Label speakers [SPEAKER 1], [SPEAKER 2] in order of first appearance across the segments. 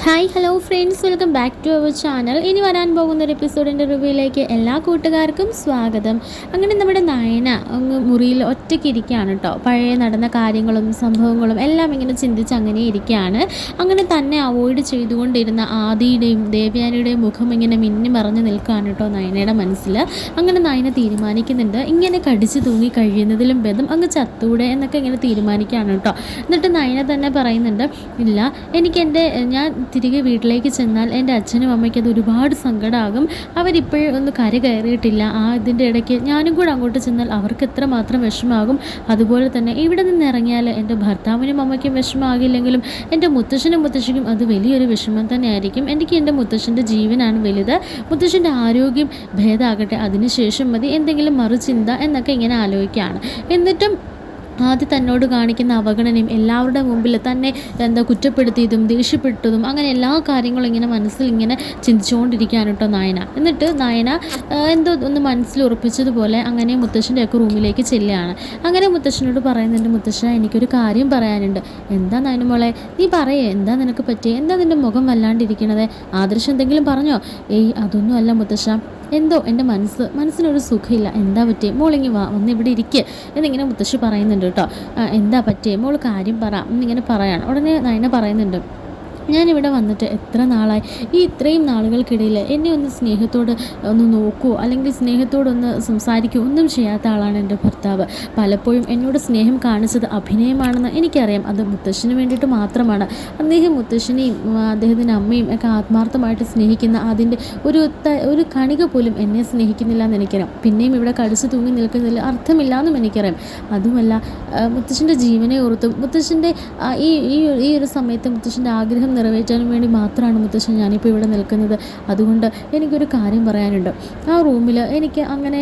[SPEAKER 1] Hi hello friends, welcome back to our channel. ഇനി വരാൻ പോകുന്ന ഒരു എപ്പിസോഡിൻ്റെ റിവ്യൂയിലേക്ക് എല്ലാ കൂട്ടുകാർക്കും സ്വാഗതം. അങ്ങനെ നമ്മുടെ നയന അങ്ങ് മുറിയിൽ ഒറ്റയ്ക്ക് ഇരിക്കുകയാണ് കേട്ടോ. പഴയ നടന്ന കാര്യങ്ങളും സംഭവങ്ങളും എല്ലാം ഇങ്ങനെ ചിന്തിച്ച് അങ്ങനെ ഇരിക്കുകയാണ്. അങ്ങനെ തന്നെ അവോയ്ഡ് ചെയ്തുകൊണ്ടിരുന്ന ആദിയുടെയും ദേവയാനിയുടെയും മുഖം ഇങ്ങനെ മിന്നി മറഞ്ഞു നിൽക്കുകയാണ് കേട്ടോ നയനയുടെ മനസ്സിൽ. അങ്ങനെ നയന തീരുമാനിക്കുന്നുണ്ട്, ഇങ്ങനെ കടിച്ചു തൂങ്ങി കഴിയുന്നതിലും ഭേദം അങ്ങ് ചത്തൂടെ എന്നൊക്കെ ഇങ്ങനെ തീരുമാനിക്കുകയാണ് കേട്ടോ. എന്നിട്ട് നയന തന്നെ പറയുന്നുണ്ട്, ഇല്ല, ഞാൻ തിരികെ വീട്ടിലേക്ക് ചെന്നാൽ എൻ്റെ അച്ഛനും അമ്മയ്ക്ക് അത് ഒരുപാട് സങ്കടമാകും. അവരിപ്പോഴും ഒന്ന് കര കയറിയിട്ടില്ല. ഇതിൻ്റെ ഇടയ്ക്ക് ഞാനും കൂടെ അങ്ങോട്ട് ചെന്നാൽ അവർക്ക് എത്രമാത്രം വിഷമാകും. അതുപോലെ തന്നെ ഇവിടെ നിന്ന് ഇറങ്ങിയാൽ എൻ്റെ ഭർത്താവിനും അമ്മയ്ക്കും വിഷമമാകില്ലെങ്കിലും എൻ്റെ മുത്തശ്ശനും മുത്തശ്ശിക്കും അത് വലിയൊരു വിഷമം തന്നെയായിരിക്കും. എനിക്ക് എൻ്റെ മുത്തശ്ശൻ്റെ ജീവനാണ് വലുത്. മുത്തശ്ശൻ്റെ ആരോഗ്യം ഭേദമാകട്ടെ, അതിനുശേഷം മതി എന്തെങ്കിലും മറുചിന്ത എന്നൊക്കെ ഇങ്ങനെ ആലോചിക്കുകയാണ്. എന്നിട്ടും ആദ്യം തന്നോട് കാണിക്കുന്ന അവഗണനയും എല്ലാവരുടെ മുമ്പിൽ തന്നെ കുറ്റപ്പെടുത്തിയതും ദേഷ്യപ്പെട്ടതും അങ്ങനെ എല്ലാ കാര്യങ്ങളും ഇങ്ങനെ മനസ്സിൽ ഇങ്ങനെ ചിന്തിച്ചുകൊണ്ടിരിക്കുകയാണ് കേട്ടോ നയന. എന്നിട്ട് നയന എന്തോ ഒന്ന് മനസ്സിൽ ഉറപ്പിച്ചതുപോലെ അങ്ങനെ മുത്തശ്ശൻ്റെയൊക്കെ റൂമിലേക്ക് ചെല്ലുകയാണ്. അങ്ങനെ മുത്തശ്ശനോട് പറയുന്നുണ്ട്, മുത്തശ്ശ, എനിക്കൊരു കാര്യം പറയാനുണ്ട്. എന്താ നയന മോളെ, നീ പറയേ, എന്താ നിനക്ക് പറ്റിയേ, എന്താ നിൻ്റെ മുഖം വല്ലാണ്ടിരിക്കണത്? ആദർശം എന്തെങ്കിലും പറഞ്ഞോ? അതൊന്നും അല്ല മുത്തശ്ശ, എന്തോ എൻ്റെ മനസ്സിനൊരു സുഖമില്ല. എന്താ പറ്റിയേ? മോളിങ്ങി വന്ന് ഇവിടെ ഇരിക്കുക എന്നിങ്ങനെ മുത്തശ്ശി പറയുന്നുണ്ട് കേട്ടോ. എന്താ പറ്റിയേ മോൾ, കാര്യം പറ എന്നിങ്ങനെ പറയാണ്. ഉടനെ നയന പറയുന്നുണ്ട്, ഞാനിവിടെ വന്നിട്ട് എത്ര നാളായി. ഇത്രയും നാളുകൾക്കിടയിൽ എന്നെ ഒന്ന് സ്നേഹത്തോട് ഒന്ന് നോക്കുമോ അല്ലെങ്കിൽ സ്നേഹത്തോടൊന്ന് സംസാരിക്കുമോ ഒന്നും ചെയ്യാത്ത ആളാണ് എൻ്റെ ഭർത്താവ്. പലപ്പോഴും എന്നോട് സ്നേഹം കാണിച്ചത് അഭിനയമാണെന്ന് എനിക്കറിയാം. അത് മുത്തശ്ശന് വേണ്ടിയിട്ട് മാത്രമാണ്. അദ്ദേഹം മുത്തശ്ശനെയും അദ്ദേഹത്തിൻ്റെ അമ്മയും ഒക്കെ ആത്മാർത്ഥമായിട്ട് സ്നേഹിക്കുന്ന അതിൻ്റെ ഒരു കണിക പോലും എന്നെ സ്നേഹിക്കുന്നില്ല എന്ന് എനിക്കറിയാം. പിന്നെയും ഇവിടെ കടിച്ചു തൂങ്ങി നിൽക്കുന്നതിൽ അർത്ഥമില്ല എന്നും എനിക്കറിയാം. അതുമല്ല, മുത്തശ്ശൻ്റെ ജീവനെ ഓർത്തും മുത്തശ്ശൻ്റെ ഈ ഒരു സമയത്ത് മുത്തശ്ശൻ്റെ ആഗ്രഹം നിറവേറ്റാനും വേണ്ടി മാത്രമാണ് മുത്തശ്ശൻ ഞാനിപ്പോൾ ഇവിടെ നിൽക്കുന്നത്. അതുകൊണ്ട് എനിക്കൊരു കാര്യം പറയാനുണ്ട്. ആ റൂമിൽ എനിക്ക് അങ്ങനെ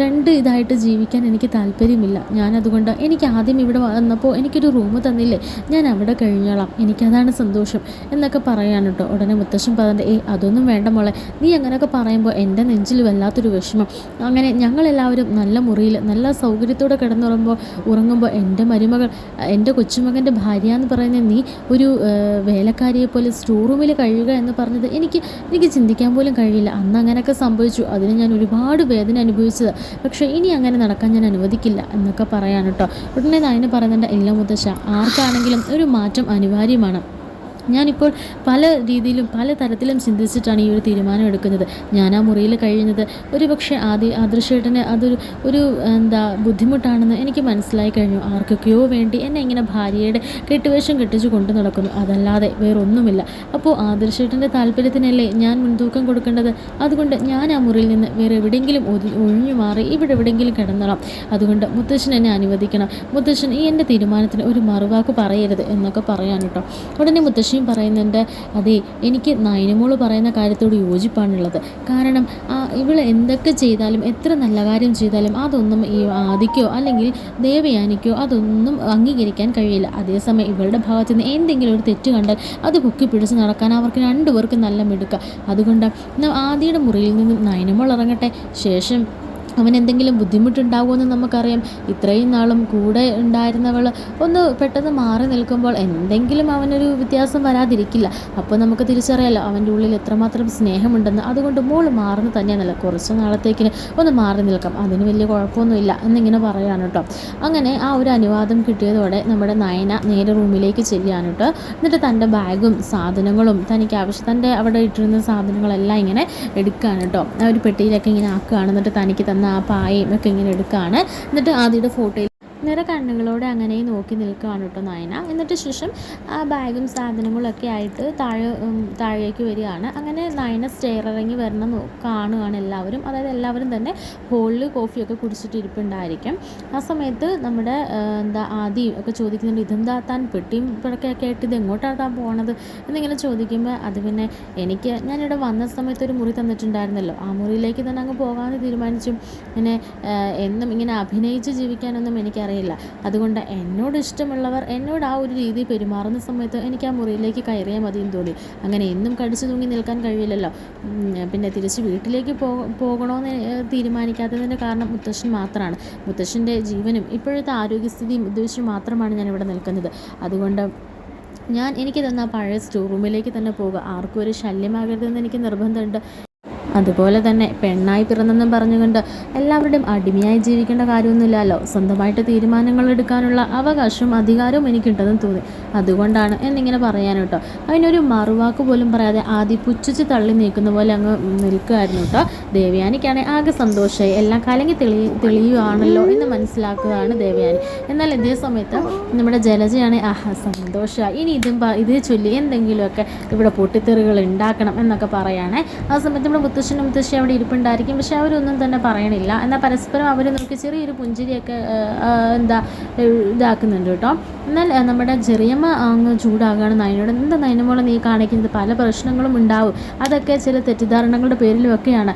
[SPEAKER 1] രണ്ട് ഇതായിട്ട് ജീവിക്കാൻ എനിക്ക് താല്പര്യമില്ല. ഞാനതുകൊണ്ട് എനിക്ക് ആദ്യം ഇവിടെ വന്നപ്പോൾ എനിക്കൊരു റൂം തന്നില്ലേ, ഞാൻ അവിടെ കഴിഞ്ഞോളാം, എനിക്കതാണ് സന്തോഷം എന്നൊക്കെ പറയാൻ കേട്ടോ. ഉടനെ മുത്തശ്ശൻ പറഞ്ഞിട്ട്, അതൊന്നും വേണ്ട മോളെ, നീ അങ്ങനെയൊക്കെ പറയുമ്പോൾ എൻ്റെ നെഞ്ചിൽ വല്ലാത്തൊരു വിഷമം. അങ്ങനെ ഞങ്ങളെല്ലാവരും നല്ല മുറിയിൽ നല്ല സൗകര്യത്തോടെ ഉറങ്ങുമ്പോൾ എൻ്റെ മരുമകൾ, എൻ്റെ കൊച്ചുമകൻ്റെ ഭാര്യ എന്ന് പറയുന്നത് നീ ഒരു വേലക്കാരിയെ പോലെ സ്റ്റോർ റൂമിൽ കഴിയുക എന്ന് പറഞ്ഞത് എനിക്ക് ചിന്തിക്കാൻ പോലും കഴിയില്ല. അന്ന് അങ്ങനെയൊക്കെ സംഭവിച്ചു. അതിന് ഞാൻ ഒരുപാട് വേദന അനുഭവിച്ചത്. പക്ഷേ ഇനി അങ്ങനെ നടക്കാൻ ഞാൻ അനുവദിക്കില്ല എന്നൊക്കെ പറയാൻ കേട്ടോ. ഉടനെ നയന പറയുന്നുണ്ട്, ഇല്ല മുത്തശ്ശ, ആർക്കാണെങ്കിലും ഒരു മാറ്റം അനിവാര്യമാണ്. ഞാനിപ്പോൾ പല രീതിയിലും പല തരത്തിലും ചിന്തിച്ചിട്ടാണ് ഈ ഒരു തീരുമാനം എടുക്കുന്നത്. ഞാൻ ആ മുറിയിൽ കഴിയുന്നത് ഒരു പക്ഷേ ആദർശേട്ടന് അതൊരു ബുദ്ധിമുട്ടാണെന്ന് എനിക്ക് മനസ്സിലായി കഴിഞ്ഞു. ആർക്കൊക്കെയോ വേണ്ടി എന്നെ ഇങ്ങനെ ഭാര്യയുടെ കെട്ടുവേഷം കെട്ടിച്ചു കൊണ്ടു നടക്കുന്നു, അതല്ലാതെ വേറൊന്നുമില്ല. അപ്പോൾ ആദർശേട്ടൻ്റെ താല്പര്യത്തിനല്ലേ ഞാൻ മുൻതൂക്കം കൊടുക്കേണ്ടത്. അതുകൊണ്ട് ഞാൻ ആ മുറിയിൽ നിന്ന് വേറെ എവിടെയെങ്കിലും ഒഴിഞ്ഞു മാറി ഇവിടെ എവിടെയെങ്കിലും കിടന്നോളാം. അതുകൊണ്ട് മുത്തശ്ശൻ എന്നെ അനുവദിക്കണം. മുത്തശ്ശൻ എൻ്റെ തീരുമാനത്തിന് ഒരു മറുവാക്ക് പറയരുത് എന്നൊക്കെ പറയാൻ കേട്ടോ. ഉടനെ മുത്തശ്ശൻ പറയുന്നുണ്ട്, അതെ, എനിക്ക് നയനമോള് പറയുന്ന കാര്യത്തോട് യോജിപ്പാണുള്ളത്. കാരണം ഇവൾ എന്തൊക്കെ ചെയ്താലും എത്ര നല്ല കാര്യം ചെയ്താലും അതൊന്നും ഈ ആദിക്കോ അല്ലെങ്കിൽ ദേവയാനിക്കോ അതൊന്നും അംഗീകരിക്കാൻ കഴിയില്ല. അതേസമയം ഇവളുടെ ഭാഗത്ത് നിന്ന് എന്തെങ്കിലും ഒരു തെറ്റ് കണ്ടാൽ അത് പൊക്കി പിടിച്ച് നടക്കാൻ അവർക്ക് രണ്ടുപേർക്കും നല്ല മിടുക്കുക. അതുകൊണ്ട് ആദിയുടെ മുറിയിൽ നിന്നും നയനമോൾ ഇറങ്ങട്ടെ. ശേഷം അവൻ എന്തെങ്കിലും ബുദ്ധിമുട്ടുണ്ടാകുമെന്ന് നമുക്കറിയാം. ഇത്രയും നാളും കൂടെ ഉണ്ടായിരുന്നവൾ ഒന്ന് പെട്ടെന്ന് മാറി നിൽക്കുമ്പോൾ എന്തെങ്കിലും അവനൊരു വ്യത്യാസം വരാതിരിക്കില്ല. അപ്പോൾ നമുക്ക് തിരിച്ചറിയാലോ അവൻ്റെ ഉള്ളിൽ എത്രമാത്രം സ്നേഹമുണ്ടെന്ന്. അതുകൊണ്ട് മോൾ മാറുന്ന തന്നെയാണല്ലോ, കുറച്ച് നാളത്തേക്കിന് ഒന്ന് മാറി നിൽക്കാം, അതിന് വലിയ കുഴപ്പമൊന്നുമില്ല എന്നിങ്ങനെ പറയാണ് കേട്ടോ. അങ്ങനെ ആ ഒരു അനുവാദം കിട്ടിയതോടെ നമ്മുടെ നയന നേരെ റൂമിലേക്ക് ചെല്ലുകയാണ് കേട്ടോ. എന്നിട്ട് തൻ്റെ ബാഗും സാധനങ്ങളും തൻ്റെ അവിടെ ഇട്ടിരുന്ന സാധനങ്ങളെല്ലാം ഇങ്ങനെ എടുക്കുകയാണ് കേട്ടോ. ആ ഒരു പെട്ടിയിലൊക്കെ ഇങ്ങനെ ആക്കുകയാണ്. എന്നിട്ട് തനിക്ക് തന്ന ആ പായയും ഒക്കെ ഇങ്ങനെ എടുക്കുകയാണ്. എന്നിട്ട് ആദ്യയുടെ ഫോട്ടോയിൽ നിറ കണ്ണുകളോടെ അങ്ങനെ നോക്കി നിൽക്കുകയാണ് കേട്ടോ നയന. എന്നിട്ട് ശേഷം ആ ബാഗും സാധനങ്ങളൊക്കെ ആയിട്ട് താഴേക്ക് വരികയാണ്. അങ്ങനെ നയന സ്റ്റെയർ ഇറങ്ങി വരണം കാണുകയാണ് എല്ലാവരും. അതായത് എല്ലാവരും തന്നെ ഹോളിൽ കോഫിയൊക്കെ കുടിച്ചിട്ട് ഇരിപ്പുണ്ടായിരിക്കും. ആ സമയത്ത് നമ്മുടെ ആദ്യം ഒക്കെ ചോദിക്കുന്നുണ്ട്, ഇതെന്താ താൻ പെട്ടിയും പിടക്കൊക്കെ ആയിട്ട് ഇത് എങ്ങോട്ടാണ് താൻ പോകണത് എന്നിങ്ങനെ ചോദിക്കുമ്പോൾ, അത് പിന്നെ ഞാനിവിടെ വന്ന സമയത്ത് ഒരു മുറി തന്നിട്ടുണ്ടായിരുന്നല്ലോ, ആ മുറിയിലേക്ക് തന്നെ അങ്ങ് പോകാമെന്ന് തീരുമാനിച്ചു. പിന്നെ എന്നും ഇങ്ങനെ അഭിനയിച്ച് ജീവിക്കാനൊന്നും എനിക്കറിയാം. അതുകൊണ്ട് എന്നോട് ഇഷ്ടമുള്ളവർ എന്നോട് ആ ഒരു രീതി പെരുമാറുന്ന സമയത്ത് എനിക്ക് ആ മുറിയിലേക്ക് കയറിയാൽ മതിയെന്ന് തോന്നി. അങ്ങനെ എന്നും കടിച്ചു തൂങ്ങി നിൽക്കാൻ കഴിയില്ലല്ലോ. പിന്നെ തിരിച്ച് വീട്ടിലേക്ക് പോകണമെന്ന് തീരുമാനിക്കാത്തതിൻ്റെ കാരണം മുത്തശ്ശൻ മാത്രമാണ്. മുത്തശ്ശൻ്റെ ജീവനും ഇപ്പോഴത്തെ ആരോഗ്യസ്ഥിതിയും ഉദ്ദേശിച്ച് മാത്രമാണ് ഞാനിവിടെ നിൽക്കുന്നത്. അതുകൊണ്ട് എനിക്ക് തന്ന പഴയ സ്റ്റോർ റൂമിലേക്ക് തന്നെ പോകുക, ആർക്കും ഒരു ശല്യമാകരുതെന്ന് എനിക്ക് നിർബന്ധമുണ്ട്. അതുപോലെ തന്നെ പെണ്ണായി പിറന്നെന്നും പറഞ്ഞുകൊണ്ട് എല്ലാവരുടെയും അടിമയായി ജീവിക്കേണ്ട കാര്യമൊന്നുമില്ലല്ലോ. സ്വന്തമായിട്ട് തീരുമാനങ്ങൾ എടുക്കാനുള്ള അവകാശവും അധികാരവും എനിക്കുണ്ടെന്ന് തോന്നി, അതുകൊണ്ടാണ് എന്നിങ്ങനെ പറയാൻ കേട്ടോ. അതിനൊരു മറുവാക്ക് പോലും പറയാതെ ആദ്യം പുച്ഛിച്ച് തള്ളി നീക്കുന്ന പോലെ അങ്ങ് നിൽക്കുമായിരുന്നു കേട്ടോ. ദേവയാനിക്കാണെങ്കിൽ ആകെ സന്തോഷമായി, എല്ലാം കലങ്ങി തെളിയുവാണല്ലോ എന്ന് മനസ്സിലാക്കുകയാണ് ദേവയാനി. എന്നാൽ ഇതേ സമയത്ത് നമ്മുടെ ജലജയാണ് സന്തോഷമായി, ഇനി ഇതേ ചൊല്ലി എന്തെങ്കിലുമൊക്കെ ഇവിടെ പൊട്ടിത്തെറികൾ ഉണ്ടാക്കണം എന്നൊക്കെ പറയുകയാണെ. ആ സമയത്ത് നമ്മുടെ മുത്തശ്ശി അവിടെ ഇരിപ്പുണ്ടായിരിക്കും, പക്ഷെ അവരൊന്നും തന്നെ പറയണില്ല. എന്നാൽ പരസ്പരം അവർ നോക്കി ചെറിയൊരു പുഞ്ചിരിയൊക്കെ ഇതാക്കുന്നുണ്ട് കേട്ടോ. എന്നാൽ നമ്മുടെ ചെറിയമ്മ അങ്ങ് ചൂടാകുകയാണ് നയനോട്. എന്താ നയനമോളെ നീ കാണിക്കുന്നത്? പല പ്രശ്നങ്ങളും ഉണ്ടാവും, അതൊക്കെ ചില തെറ്റിദ്ധാരണകളുടെ പേരിലുമൊക്കെയാണ്.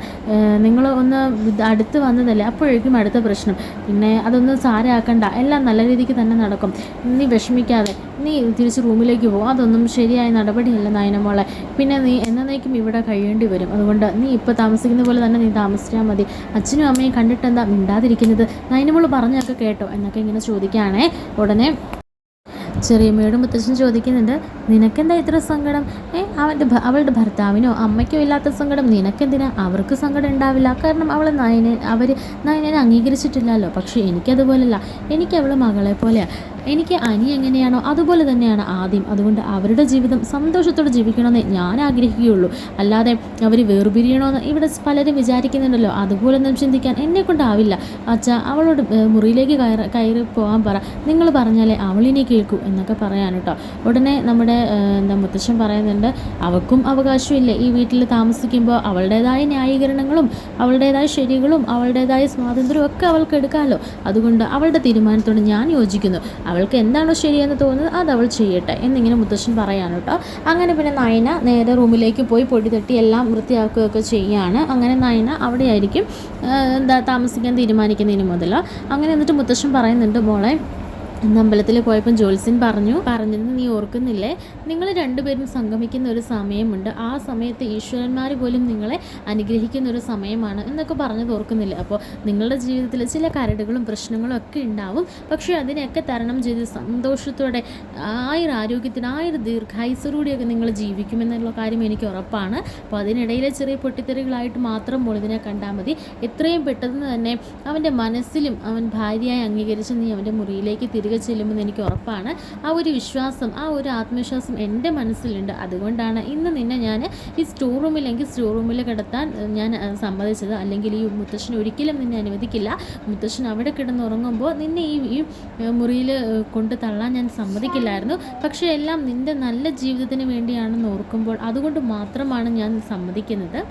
[SPEAKER 1] നിങ്ങൾ ഒന്ന് അടുത്ത് വന്നതല്ലേ, അപ്പോഴേക്കും അടുത്ത പ്രശ്നം. പിന്നെ അതൊന്നും സാരമാക്കണ്ട, എല്ലാം നല്ല രീതിക്ക് തന്നെ നടക്കും, നീ വിഷമിക്കാതെ നീ തിരിച്ച് റൂമിലേക്ക് പോകും. അതൊന്നും ശരിയായ നടപടിയല്ല നയനമോളെ, പിന്നെ നീ എന്നേക്കും ഇവിടെ കഴിയേണ്ടി വരും. അതുകൊണ്ട് നീ ഇപ്പോൾ താമസിക്കുന്ന പോലെ തന്നെ നീ താമസിച്ചാൽ മതി. അച്ഛനും അമ്മയും കണ്ടിട്ടെന്താ മിണ്ടാതിരിക്കുന്നത്? നയനമോള് പറഞ്ഞൊക്കെ കേട്ടോ എന്നൊക്കെ ഇങ്ങനെ ചോദിക്കുകയാണേ. ഉടനെ ചെറിയമ്മയോട് മുത്തശ്ശൻ ചോദിക്കുന്നുണ്ട്, നിനക്കെന്താ ഇത്ര സങ്കടം? അവളുടെ ഭർത്താവിനോ അമ്മയ്ക്കോ ഇല്ലാത്ത സങ്കടം നിനക്കെന്തിനാ? അവർക്ക് സങ്കടം ഉണ്ടാവില്ല, കാരണം അവർ നയനെ അംഗീകരിച്ചിട്ടില്ലല്ലോ. പക്ഷേ എനിക്കതുപോലല്ല, എനിക്ക് അവൾ മകളെ പോലെയാണ്. എനിക്ക് അനി എങ്ങനെയാണോ അതുപോലെ തന്നെയാണ് ആദ്യം. അതുകൊണ്ട് അവരുടെ ജീവിതം സന്തോഷത്തോടെ ജീവിക്കണമെന്ന് ഞാൻ ആഗ്രഹിക്കുകയുള്ളൂ, അല്ലാതെ അവർ വേർപിരിയണമെന്ന് ഇവിടെ പലരും വിചാരിക്കുന്നുണ്ടല്ലോ, അതുപോലൊന്നും ചിന്തിക്കാൻ എന്നെക്കൊണ്ടാവില്ല. അച്ഛാ, അവളോട് മുറിയിലേക്ക് കയറി പോകാൻ പറ, നിങ്ങൾ പറഞ്ഞാലേ അവളിനെ കേൾക്കൂ എന്നൊക്കെ പറയാൻ കേട്ടോ. ഉടനെ നമ്മുടെ മുത്തശ്ശൻ പറയുന്നുണ്ട്, അവൾക്കും അവകാശമില്ലേ ഈ വീട്ടിൽ താമസിക്കുമ്പോൾ? അവളുടേതായ ന്യായീകരണങ്ങളും അവളുടേതായ ശരികളും അവളുടേതായ സ്വാതന്ത്ര്യവും ഒക്കെ അവൾക്ക് എടുക്കാമല്ലോ. അതുകൊണ്ട് അവളുടെ തീരുമാനത്തോട് ഞാൻ യോജിക്കുന്നു. അവൾക്ക് എന്താണോ ശരിയെന്ന് തോന്നുന്നത് അത് അവൾ ചെയ്യട്ടെ എന്നിങ്ങനെ മുത്തശ്ശൻ പറയാണ് കേട്ടോ. അങ്ങനെ പിന്നെ നയന നേരെ റൂമിലേക്ക് പോയി പൊടി തട്ടി എല്ലാം വൃത്തിയാക്കുകയൊക്കെ ചെയ്യുകയാണ്. അങ്ങനെ നയന അവിടെ ആയിരിക്കും താമസിക്കാൻ തീരുമാനിക്കുന്നതിന് മുതൽ. അങ്ങനെ എന്നിട്ട് മുത്തശ്ശൻ പറയുന്നുണ്ട്, മോളെ ഇന്ന് അമ്പലത്തിൽ പോയപ്പോൾ ജോത്സ്യൻ പറഞ്ഞത് നീ ഓർക്കുന്നില്ലേ? നിങ്ങൾ രണ്ടുപേരും സംഗമിക്കുന്ന ഒരു സമയമുണ്ട്, ആ സമയത്ത് ഈശ്വരന്മാർ പോലും നിങ്ങളെ അനുഗ്രഹിക്കുന്ന ഒരു സമയമാണ് എന്നൊക്കെ പറഞ്ഞത് ഓർക്കുന്നില്ല? അപ്പോൾ നിങ്ങളുടെ ജീവിതത്തിൽ ചില കരടുകളും പ്രശ്നങ്ങളും ഒക്കെ ഉണ്ടാവും, പക്ഷേ അതിനെയൊക്കെ തരണം ചെയ്ത് സന്തോഷത്തോടെ ആരോഗ്യത്തിന് ദീർഘായുസ്സോടുകൂടിയൊക്കെ നിങ്ങൾ ജീവിക്കുമെന്നുള്ള കാര്യം എനിക്ക് ഉറപ്പാണ്. അപ്പോൾ അതിനിടയിലെ ചെറിയ പൊട്ടിത്തെറികളായിട്ട് മാത്രം മോളിതിനെ കണ്ടാൽ മതി. എത്രയും പെട്ടെന്ന് തന്നെ അവൻ്റെ മനസ്സിലും അവൻ ഭാര്യയായി അംഗീകരിച്ച് നീ അവൻ്റെ മുറിയിലേക്ക് തിരികെ ചെല്ലുമെന്ന് എനിക്ക് ഉറപ്പാണ്. ആ ഒരു വിശ്വാസം, ആ ഒരു ആത്മവിശ്വാസം എൻ്റെ മനസ്സിലുണ്ട്. അതുകൊണ്ടാണ് ഇന്ന് നിന്നെ ഞാൻ ഈ സ്റ്റോർ റൂമിൽ കിടത്താൻ ഞാൻ സമ്മതിച്ചത്. അല്ലെങ്കിൽ ഈ മുത്തശ്ശൻ ഒരിക്കലും നിന്നെ അനുവദിക്കില്ല. മുത്തശ്ശൻ അവിടെ കിടന്നുറങ്ങുമ്പോൾ നിന്നെ ഈ മുറിയിൽ കൊണ്ട് തള്ളാൻ ഞാൻ സമ്മതിക്കില്ലായിരുന്നു. പക്ഷേ എല്ലാം നിൻ്റെ നല്ല ജീവിതത്തിന് വേണ്ടിയാണെന്ന് ഓർക്കുമ്പോൾ അതുകൊണ്ട് മാത്രമാണ് ഞാൻ സമ്മതിക്കുന്നത്.